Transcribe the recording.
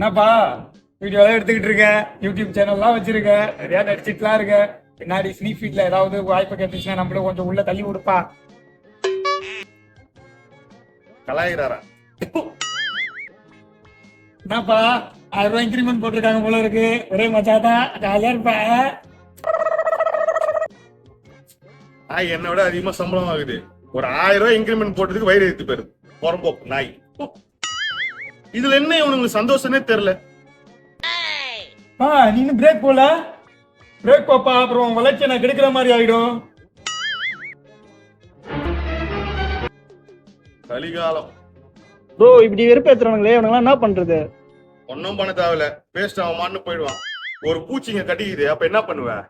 என்னப்பா வீடியோலாம் எடுத்துக்கிட்டு இருக்க, யூடியூப் சேனல்லாம் வச்சிருக்க, நிறைய நடிச்சிட்டுலாம் இருக்க. பின்னாடி ஸ்னீ ஃபீட்ல ஏதாவது வாய்ப்பு கிடைச்சுன்னா நம்மளும் கொஞ்சம் உள்ள தள்ளி கொடுப்பா. கலாயிராரா? என்னப்பா 1000 ரூபாய் இன்க்ரிமெண்ட் போட்டிருக்காங்க போல இருக்கு. ஒரே மச்சாதான் ஜாலியா இருப்ப. நாய் என்னை விட அதிகமா சம்பளம் ஆகுது. ஒரு 1000 ரூபாய் இன்கிரிமெண்ட் போட்டதுக்கு வயிறு எடுத்து போயிருது. புறம்போக்கு நாய். இதுல என்ன இவனுங்களுக்கு சந்தோஷமே தெரியல. நீ இன்னும் பிரேக் போல. பிரேக் போப்பா, அப்புறம் வளர்ச்சி நான் கெடுக்கிற மாதிரி ஆயிடும். கலிகாலம். ப்ரோ இப்படி வெறுப்பேத்துறானுங்களே, இவனுங்களாம் என்ன பண்றது? ஒன்னும் பண்ண தேவையில்ல. பேஸ்ட் அவன் மான்னு போயிடுவான். ஒரு பூச்சிங்க கட்டிக்குது, அப்ப என்ன பண்ணுவ?